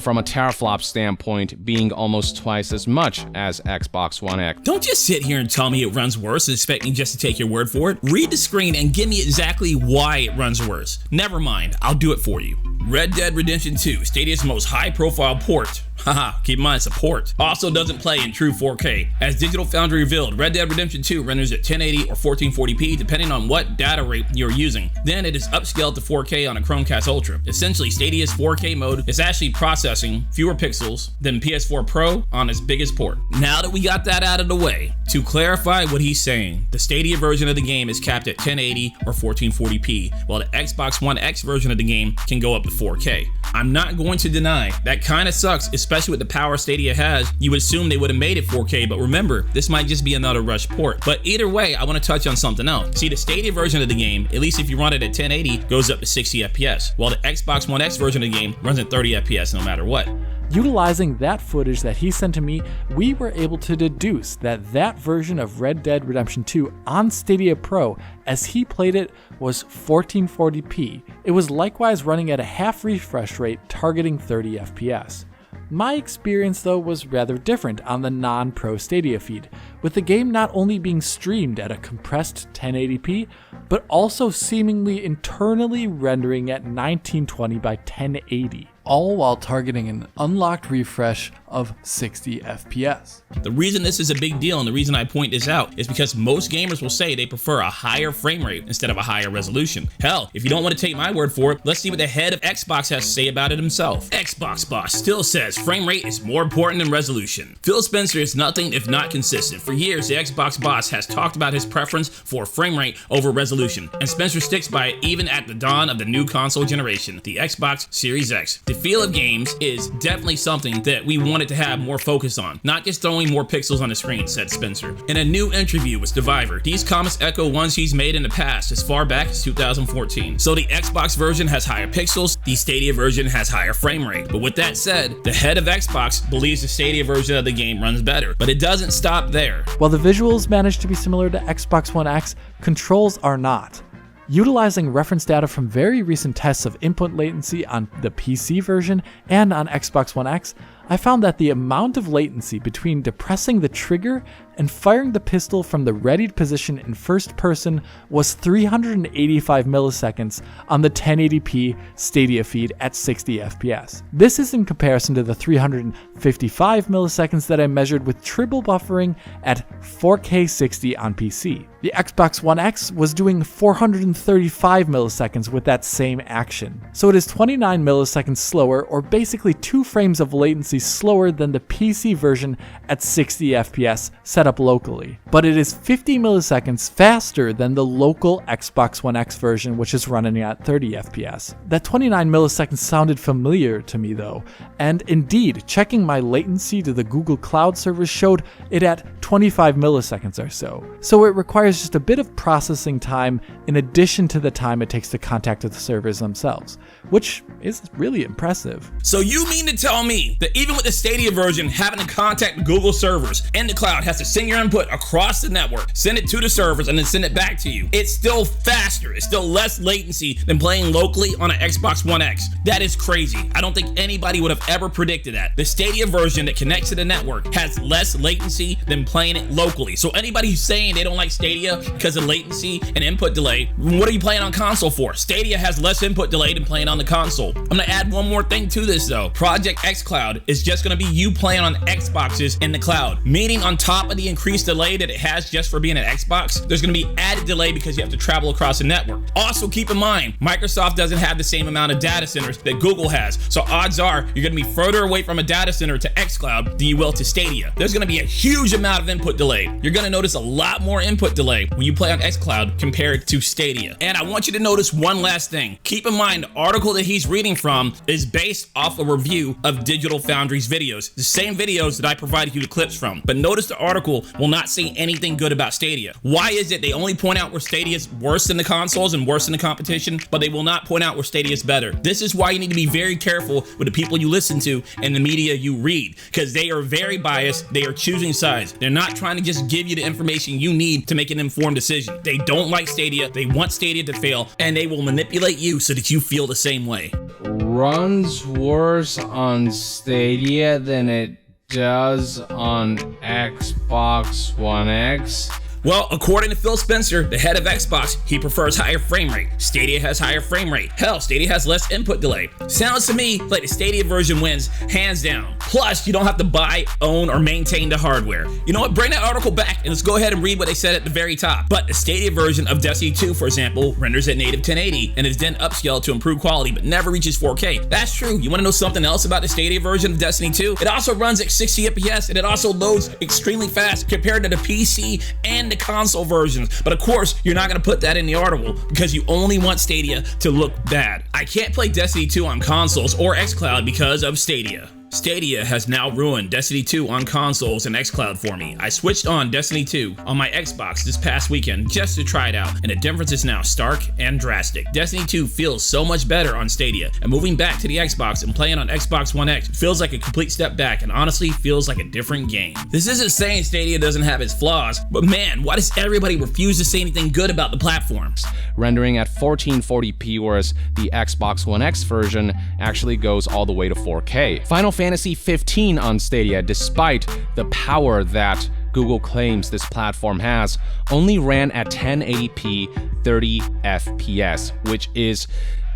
from a teraflop standpoint, being almost twice as much as Xbox One X.
Don't just sit here and tell me it runs worse and expect me just to take your word for it. Read the screen and give me exactly why it runs worse. Never mind, I'll do it for you. Red Dead Redemption 2, Stadia's most high-profile port. Haha, keep in mind it's a port. Also doesn't play in true 4K. As Digital Foundry revealed, Red Dead Redemption 2 renders at 1080 or 1440p depending on what data rate you're using. Then it is upscaled to 4K on a Chromecast Ultra. Essentially, Stadia's 4K mode is actually processing fewer pixels than PS4 Pro on its biggest port. Now that we got that out of the way, to clarify what he's saying, the Stadia version of the game is capped at 1080 or 1440p, while the Xbox One X version of the game can go up to 4K. I'm not going to deny that kind of sucks, especially with the power Stadia has. You would assume they would have made it 4K, but remember, this might just be another rush port. But either way, I want to touch on something else. See, the Stadia version of the game, at least if you run it at 1080, goes up to 60 FPS, while the Xbox One X version of the game runs at 30 FPS no matter what.
Utilizing that footage that he sent to me, we were able to deduce that that version of Red Dead Redemption 2 on Stadia Pro, as he played it, was 1440p. It was likewise running at a half refresh rate, targeting 30 FPS. My experience though was rather different on the non-Pro Stadia feed, with the game not only being streamed at a compressed 1080p, but also seemingly internally rendering at 1920 by 1080. All while targeting an unlocked refresh of 60 FPS.
The reason this is a big deal and the reason I point this out is because most gamers will say they prefer a higher frame rate instead of a higher resolution. Hell, if you don't want to take my word for it, let's see what the head of Xbox has to say about it himself. Xbox boss still says frame rate is more important than resolution. Phil Spencer is nothing if not consistent. For years, the Xbox boss has talked about his preference for frame rate over resolution, and Spencer sticks by it even at the dawn of the new console generation, the Xbox Series X. The feel of games is definitely something that we wanted to have more focus on, not just throwing more pixels on the screen, said Spencer. In a new interview with Survivor, these comments echo ones he's made in the past, as far back as 2014. So the Xbox version has higher pixels, the Stadia version has higher frame rate. But with that said, the head of Xbox believes the Stadia version of the game runs better, but it doesn't stop there.
While the visuals manage to be similar to Xbox One X, controls are not. Utilizing reference data from very recent tests of input latency on the PC version and on Xbox One X, I found that the amount of latency between depressing the trigger and firing the pistol from the readied position in first person was 385 milliseconds on the 1080p Stadia feed at 60 FPS. This is in comparison to the 355 milliseconds that I measured with triple buffering at 4K 60 on PC. The Xbox One X was doing 435 milliseconds with that same action. So it is 29 milliseconds slower, or basically 2 frames of latency slower than the PC version at 60 FPS set up locally. But it is 50 milliseconds faster than the local Xbox One X version, which is running at 30 FPS. That 29 milliseconds sounded familiar to me though, and indeed, checking my latency to the Google Cloud service showed it at 25 milliseconds or so. So it requires just a bit of processing time in addition to the time it takes to contact the servers themselves, which is really impressive.
So you mean to tell me that even with the Stadia version, having to contact Google servers and the cloud has to send your input across the network, send it to the servers, and then send it back to you, it's still faster, it's still less latency than playing locally on an Xbox One X? That is crazy. I don't think anybody would have ever predicted that. The Stadia version that connects to the network has less latency than playing it locally. So anybody who's saying they don't like Stadia because of latency and input delay, what are you playing on console for? Stadia has less input delay than playing on the console. I'm gonna add one more thing to this though. Project xCloud is just gonna be you playing on Xboxes in the cloud, meaning on top of the increased delay that it has just for being an Xbox, there's gonna be added delay because you have to travel across the network. Also keep in mind, Microsoft doesn't have the same amount of data centers that Google has, so odds are you're gonna be further away from a data center to xCloud than you will to Stadia. There's gonna be a huge amount of input delay. You're gonna notice a lot more input delay when you play on xCloud compared to Stadia. And I want you to notice one last thing. Keep in mind, the article that he's reading from is based off a review of Digital Foundry's videos, the same videos that I provided you the clips from. But notice the article will not say anything good about Stadia. Why is it they only point out where Stadia is worse than the consoles and worse than the competition, but they will not point out where Stadia is better? This is why you need to be very careful with the people you listen to and the media you read, because they are very biased. They are choosing sides. They're not trying to just give you the information you need to make an informed decision. They don't like Stadia. They want Stadia to fail, and they will manipulate you so that you feel the same way.
Runs worse on Stadia than it does on Xbox One X?
Well, according to Phil Spencer, the head of Xbox, he prefers higher frame rate. Stadia has higher frame rate. Hell, Stadia has less input delay. Sounds to me like the Stadia version wins hands down. Plus, you don't have to buy, own, or maintain the hardware. You know what? Bring that article back and let's go ahead and read what they said at the very top. But the Stadia version of Destiny 2, for example, renders at native 1080 and is then upscaled to improve quality, but never reaches 4K. That's true. You want to know something else about the Stadia version of Destiny 2? It also runs at 60 FPS and it also loads extremely fast compared to the PC and the console versions. But of course, you're not going to put that in the article because you only want Stadia to look bad. I can't play Destiny 2 on consoles or xCloud because of Stadia. Stadia has now ruined Destiny 2 on consoles and xCloud for me. I switched on Destiny 2 on my Xbox this past weekend just to try it out, and the difference is now stark and drastic. Destiny 2 feels so much better on Stadia, and moving back to the Xbox and playing on Xbox One X feels like a complete step back and honestly feels like a different game. This isn't saying Stadia doesn't have its flaws, but man, why does everybody refuse to say anything good about the platforms?
Rendering at 1440p, whereas the Xbox One X version actually goes all the way to 4K. Final Fantasy 15 on Stadia, despite the power that Google claims this platform has, only ran at 1080p 30 FPS, which is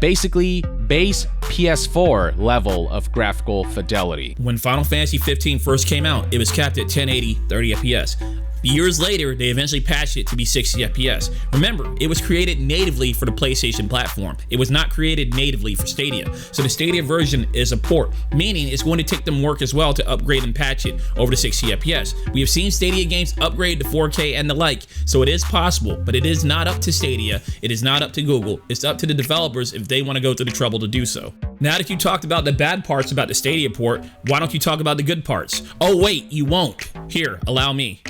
basically base PS4 level of graphical fidelity.
When Final Fantasy 15 first came out, it was capped at 1080 30 FPS. Years later, they eventually patched it to be 60 FPS. Remember, it was created natively for the PlayStation platform. It was not created natively for Stadia. So the Stadia version is a port, meaning it's going to take them work as well to upgrade and patch it over to 60 FPS. We have seen Stadia games upgrade to 4K and the like, so it is possible, but it is not up to Stadia. It is not up to Google. It's up to the developers if they want to go through the trouble to do so. Now that you talked about the bad parts about the Stadia port, why don't you talk about the good parts? Oh wait, you won't. Here, allow me.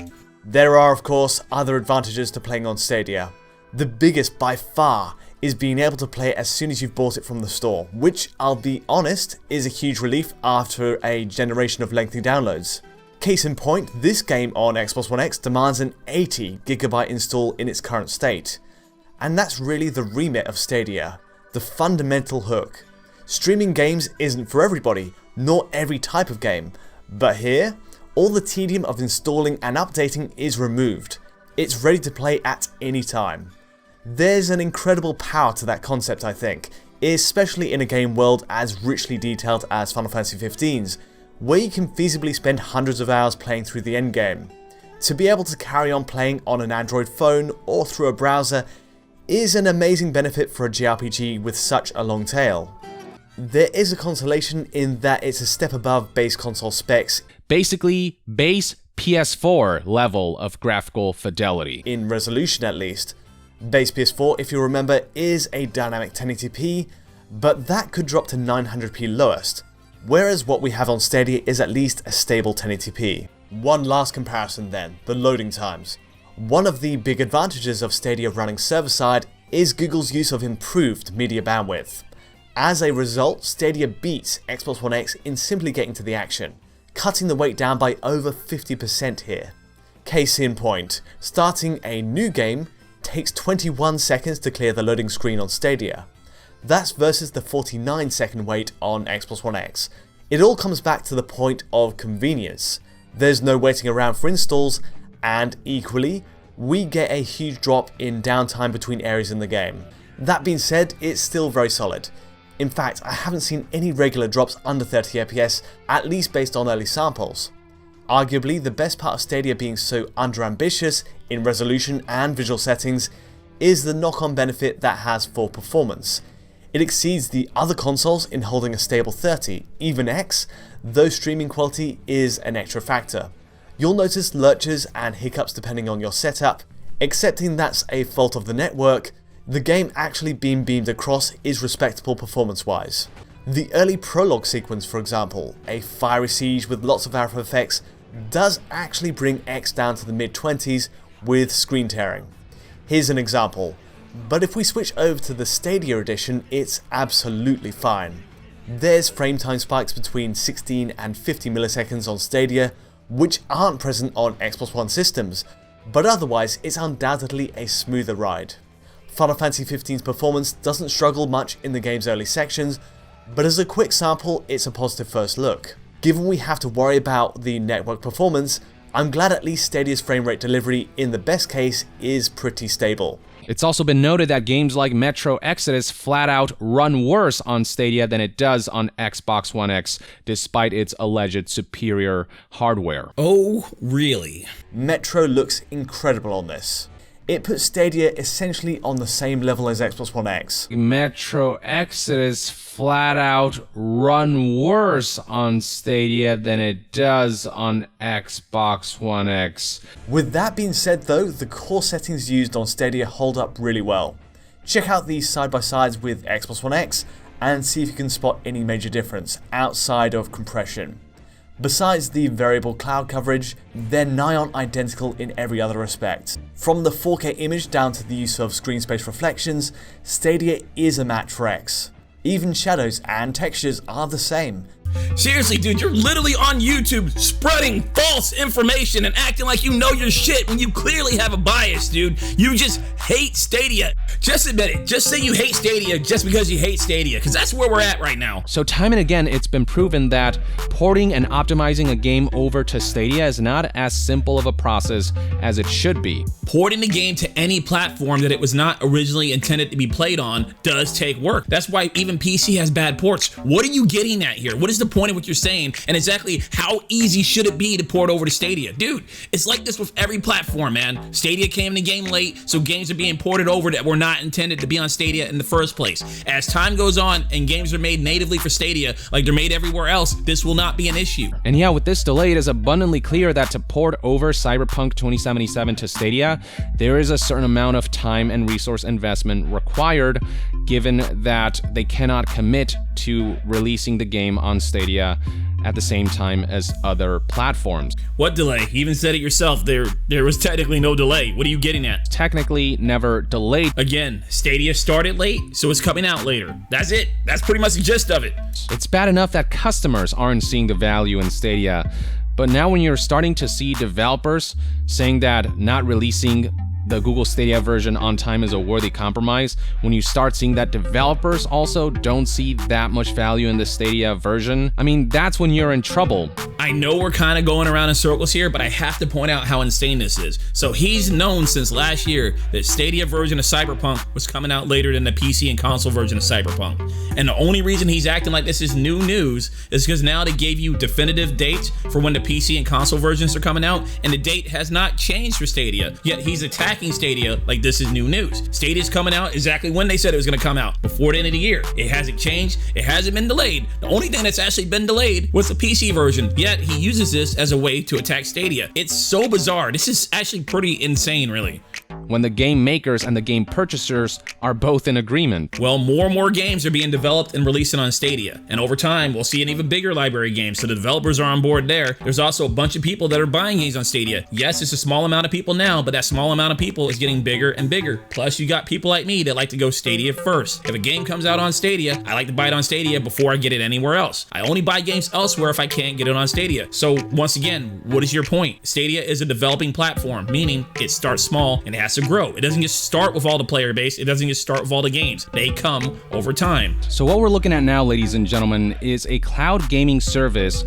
There are, of course, other advantages to playing on Stadia. The biggest by far is being able to play it as soon as you've bought it from the store, which, I'll be honest, is a huge relief after a generation of lengthy downloads. Case in point, this game on Xbox One X demands an 80GB install in its current state. And that's really the remit of Stadia, the fundamental hook. Streaming games isn't for everybody, nor every type of game, but here, all the tedium of installing and updating is removed. It's ready to play at any time. There's an incredible power to that concept, I think, especially in a game world as richly detailed as Final Fantasy XV's, where you can feasibly spend hundreds of hours playing through the endgame. To be able to carry on playing on an Android phone or through a browser is an amazing benefit for a JRPG with such a long tail. There is a consolation in that it's a step above base console specs.
Basically, base PS4 level of graphical fidelity.
In resolution at least. Base PS4, if you remember, is a dynamic 1080p, but that could drop to 900p lowest, whereas what we have on Stadia is at least a stable 1080p. One last comparison then, the loading times. One of the big advantages of Stadia running server-side is Google's use of improved media bandwidth. As a result, Stadia beats Xbox One X in simply getting to the action, cutting the wait down by over 50% here. Case in point, starting a new game takes 21 seconds to clear the loading screen on Stadia. That's versus the 49-second wait on Xbox One X. It all comes back to the point of convenience. There's no waiting around for installs, and equally, we get a huge drop in downtime between areas in the game. That being said, it's still very solid. In fact, I haven't seen any regular drops under 30 FPS, at least based on early samples. Arguably, the best part of Stadia being so under-ambitious in resolution and visual settings is the knock-on benefit that has for performance. It exceeds the other consoles in holding a stable 30, even X, though streaming quality is an extra factor. You'll notice lurches and hiccups depending on your setup. Accepting that's a fault of the network, the game actually being beamed across is respectable performance-wise. The early prologue sequence, for example, a fiery siege with lots of alpha effects, does actually bring X down to the mid-20s with screen tearing. Here's an example, but if we switch over to the Stadia edition, it's absolutely fine. There's frame time spikes between 16 and 50 milliseconds on Stadia, which aren't present on Xbox One systems, but otherwise it's undoubtedly a smoother ride. Final Fantasy XV's performance doesn't struggle much in the game's early sections, but as a quick sample, it's a positive first look. Given we have to worry about the network performance, I'm glad at least Stadia's frame rate delivery in the best case is pretty stable.
It's also been noted that games like Metro Exodus flat out run worse on Stadia than it does on Xbox One X, despite its alleged superior hardware.
Oh, really?
Metro looks incredible on this. It puts Stadia essentially on the same level as Xbox One X.
Metro Exodus flat out run worse on Stadia than it does on Xbox One X.
With that being said though, the core settings used on Stadia hold up really well. Check out these side-by-sides with Xbox One X and see if you can spot any major difference outside of compression. Besides the variable cloud coverage, they're nigh on identical in every other respect. From the 4K image down to the use of screen space reflections, Stadia is a match for X. Even shadows and textures are the same.
Seriously, dude, you're literally on YouTube spreading false information and acting like you know your shit when you clearly have a bias, dude. You just hate Stadia. Just admit it. Just say you hate Stadia just because you hate Stadia, because that's where we're at right now.
So time and again, it's been proven that porting and optimizing a game over to Stadia is not as simple of a process as it should be.
Porting a game to any platform that it was not originally intended to be played on does take work. That's why even PC has bad ports. What are you getting at here? What is the point of what you're saying? And exactly how easy should it be to port over to Stadia? Dude, it's like this with every platform, man. Stadia came in the game late, so games are being ported over that were not intended to be on Stadia in the first place. As time goes on and games are made natively for Stadia, like they're made everywhere else, this will not be an issue.
And yeah, with this delay, it is abundantly clear that to port over Cyberpunk 2077 to Stadia, there is a certain amount of time and resource investment required, given that they cannot commit to releasing the game on Stadia at the same time as other platforms.
What delay? You even said it yourself. There was technically no delay. What are you getting at?
Technically never delayed.
Again, Stadia started late, so it's coming out later. That's it. That's pretty much the gist of it.
It's bad enough that customers aren't seeing the value in Stadia, but now when you're starting to see developers saying that not releasing the Google Stadia version on time is a worthy compromise, when you start seeing that developers also don't see that much value in the Stadia version, I mean, that's when you're in trouble.
I know we're kind of going around in circles here, but I have to point out how insane this is. So he's known since last year that Stadia version of Cyberpunk was coming out later than the PC and console version of Cyberpunk. And the only reason he's acting like this is new news is because now they gave you definitive dates for when the PC and console versions are coming out, and the date has not changed for Stadia. Yet he's attacking Stadia like this is new news. Stadia's coming out exactly when they said it was going to come out, before the end of the year. It hasn't changed. It hasn't been delayed. The only thing that's actually been delayed was the PC version. Yet he uses this as a way to attack Stadia. It's so bizarre. This is actually pretty insane, really.
When the game makers and the game purchasers are both in agreement.
Well, more and more games are being developed and releasing on Stadia. And over time, we'll see an even bigger library of games, so the developers are on board there. There's also a bunch of people that are buying games on Stadia. Yes, it's a small amount of people now, but that small amount of people is getting bigger and bigger. Plus, you got people like me that like to go Stadia first. If a game comes out on Stadia, I like to buy it on Stadia before I get it anywhere else. I only buy games elsewhere if I can't get it on Stadia. So once again, what is your point? Stadia is a developing platform, meaning it starts small and it has to grow. It doesn't just start with all the player base. It doesn't just start with all the games. They come over time.
So what we're looking at now, ladies and gentlemen, is a cloud gaming service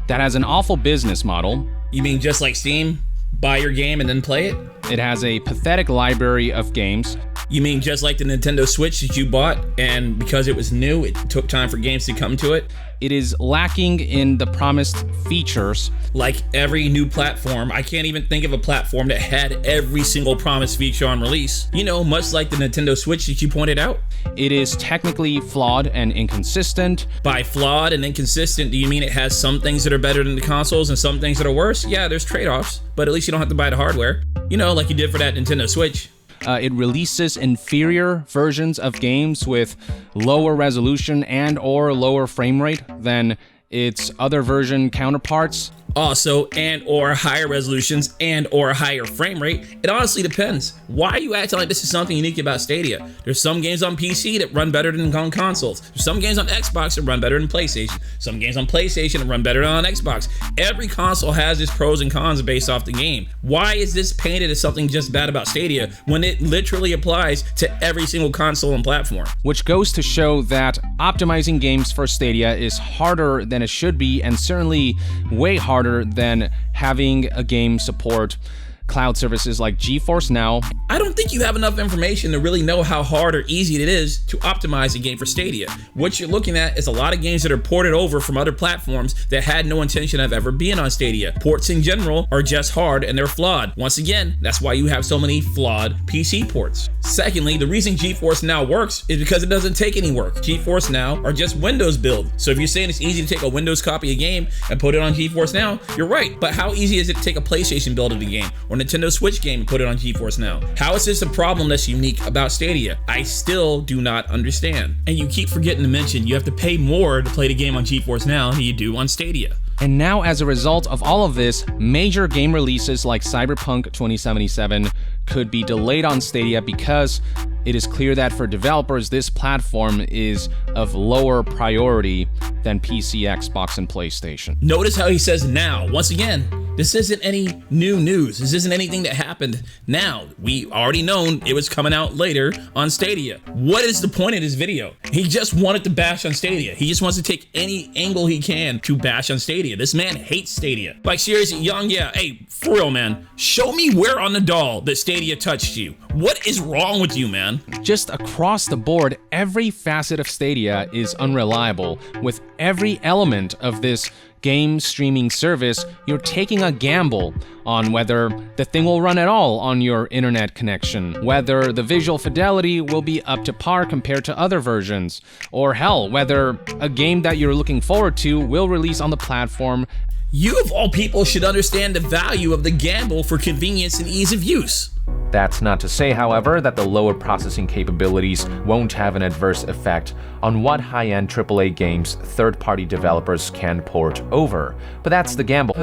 that has an awful business model.
You mean just like Steam? Buy your game and then play it?
It has a pathetic library of games.
You mean just like the Nintendo Switch that you bought, and because it was new, it took time for games to come to it?
It is lacking in the promised features.
Like every new platform, I can't even think of a platform that had every single promised feature on release. You know, much like the Nintendo Switch that you pointed out.
It is technically flawed and inconsistent.
By flawed and inconsistent, do you mean it has some things that are better than the consoles and some things that are worse? Yeah, there's trade-offs, but at least you don't have to buy the hardware. You know, like you did for that Nintendo Switch.
It releases inferior versions of games with lower resolution and or lower frame rate than its other version counterparts.
Also, and or higher resolutions and or higher frame rate. It honestly depends. Why are you acting like this is something unique about Stadia? There's some games on PC that run better than on consoles. There's some games on Xbox that run better than PlayStation. Some games on PlayStation that run better than on Xbox. Every console has its pros and cons based off the game. Why is this painted as something just bad about Stadia when it literally applies to every single console and platform?
Which goes to show that optimizing games for Stadia is harder than it should be, and certainly way harder than having a game support cloud services like GeForce Now.
I don't think you have enough information to really know how hard or easy it is to optimize a game for Stadia. What you're looking at is a lot of games that are ported over from other platforms that had no intention of ever being on Stadia. Ports in general are just hard and they're flawed. Once again, that's why you have so many flawed PC ports. Secondly, the reason GeForce Now works is because it doesn't take any work. GeForce Now are just Windows build. So if you're saying it's easy to take a Windows copy of a game and put it on GeForce Now, you're right. But how easy is it to take a PlayStation build of the game or Nintendo Switch game and put it on GeForce Now? How is this a problem that's unique about Stadia? I still do not understand. And you keep forgetting to mention you have to pay more to play the game on GeForce Now than you do on Stadia.
And now, as a result of all of this, major game releases like Cyberpunk 2077 could be delayed on Stadia because it is clear that for developers, this platform is of lower priority than PC, Xbox, and PlayStation.
Notice how he says now. Once again, this isn't any new news. This isn't anything that happened now. We already known it was coming out later on Stadia. What is the point of this video? He just wanted to bash on Stadia. He just wants to take any angle he can to bash on Stadia. This man hates Stadia. Like seriously, Yong Yea, hey, for real, man, show me where on the doll that Stadia touched you. What is wrong with you, man?
Just across the board, every facet of Stadia is unreliable. With every element of this game streaming service, you're taking a gamble on whether the thing will run at all on your internet connection, whether the visual fidelity will be up to par compared to other versions, or hell, whether a game that you're looking forward to will release on the platform.
You of all people should understand the value of the gamble for convenience and ease of use.
That's not to say, however, that the lower processing capabilities won't have an adverse effect on what high-end AAA games third-party developers can port over. But that's the gamble.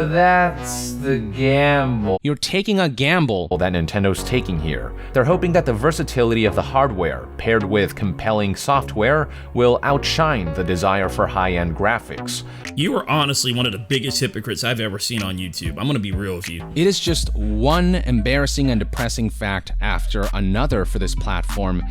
You're taking a gamble
that Nintendo's taking here. They're hoping that the versatility of the hardware, paired with compelling software, will outshine the desire for high-end graphics.
You are honestly one of the biggest hypocrites I've ever seen on YouTube. I'm gonna be real with you.
It is just one embarrassing and depressing fact after another for this platform.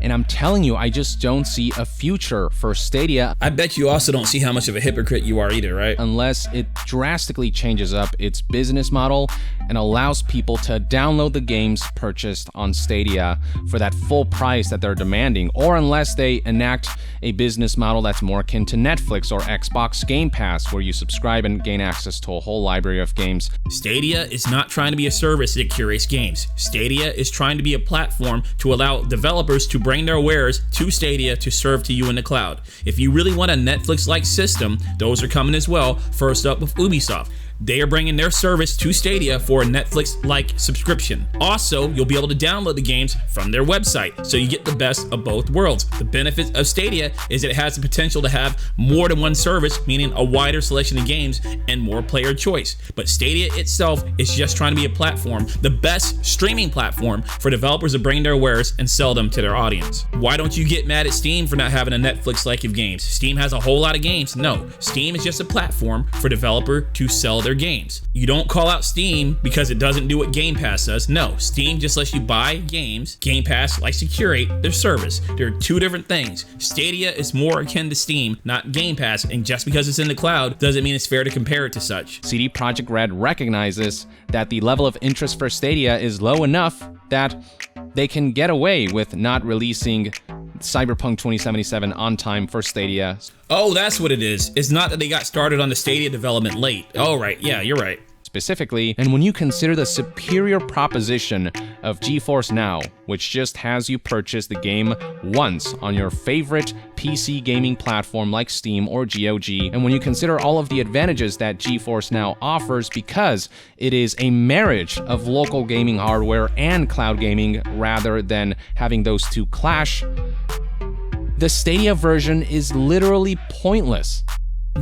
And I'm telling you, I just don't see a future for Stadia.
I bet you also don't see how much of a hypocrite you are either, right?
Unless it drastically changes up its business model and allows people to download the games purchased on Stadia for that full price that they're demanding, or unless they enact a business model that's more akin to Netflix or Xbox Game Pass, where you subscribe and gain access to a whole library of games.
Stadia is not trying to be a service that curates games. Stadia is trying to be a platform to allow developers to bring their wares to Stadia to serve to you in the cloud. If you really want a Netflix-like system, those are coming as well. First up with Ubisoft. They are bringing their service to Stadia for a Netflix-like subscription. Also, you'll be able to download the games from their website, so you get the best of both worlds. The benefit of Stadia is that it has the potential to have more than one service, meaning a wider selection of games and more player choice. But Stadia itself is just trying to be a platform, the best streaming platform for developers to bring their wares and sell them to their audience. Why don't you get mad at Steam for not having a Netflix-like of games? Steam has a whole lot of games. No, Steam is just a platform for developer to sell their games. You don't call out Steam because it doesn't do what Game Pass does. No, Steam just lets you buy games. Game Pass likes to curate their service. They're two different things. Stadia is more akin to Steam, not Game Pass, and just because it's in the cloud doesn't mean it's fair to compare it to such.
CD Projekt Red recognizes that the level of interest for Stadia is low enough that they can get away with not releasing Cyberpunk 2077 on time for Stadia.
Oh, that's what it is. It's not that they got started on the Stadia development late. Oh, right. Yeah, you're right.
Specifically, and when you consider the superior proposition of GeForce Now, which just has you purchase the game once on your favorite PC gaming platform like Steam or GOG, and when you consider all of the advantages that GeForce Now offers because it is a marriage of local gaming hardware and cloud gaming rather than having those two clash, the Stadia version is literally pointless.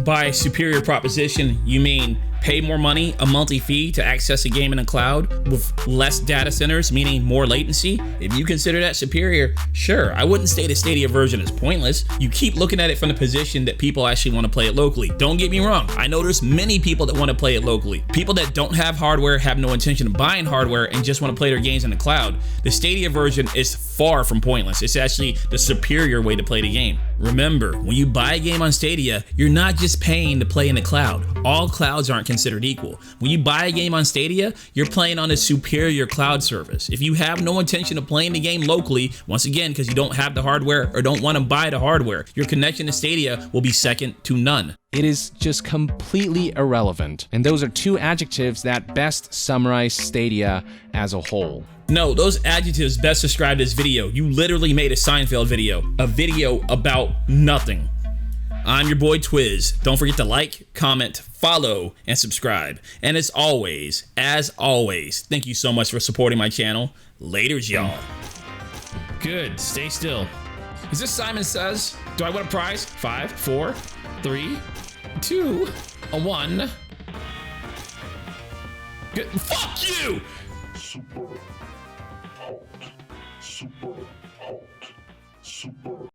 By superior proposition, you mean pay more money, a monthly fee to access a game in the cloud with less data centers, meaning more latency? If you consider that superior, sure. I wouldn't say the Stadia version is pointless. You keep looking at it from the position that people actually want to play it locally. Don't get me wrong. I know there's many people that want to play it locally. People that don't have hardware, have no intention of buying hardware, and just want to play their games in the cloud. The Stadia version is far from pointless. It's actually the superior way to play the game. Remember, when you buy a game on Stadia, you're not just paying to play in the cloud. All clouds aren't considered equal. When you buy a game on Stadia, you're playing on a superior cloud service. If you have no intention of playing the game locally, once again, because you don't have the hardware or don't want to buy the hardware, your connection to Stadia will be second to none.
It is just completely irrelevant. And those are two adjectives that best summarize Stadia as a whole.
No, those adjectives best describe this video. You literally made a Seinfeld video. A video about nothing. I'm your boy Twiz. Don't forget to like, comment, follow, and subscribe. And as always, thank you so much for supporting my channel. Laters, y'all. Good, stay still. Is this Simon Says? Do I win a prize? 5, 4, 3, 2, 1. Good. Fuck you!
Super hot. Super hot. Super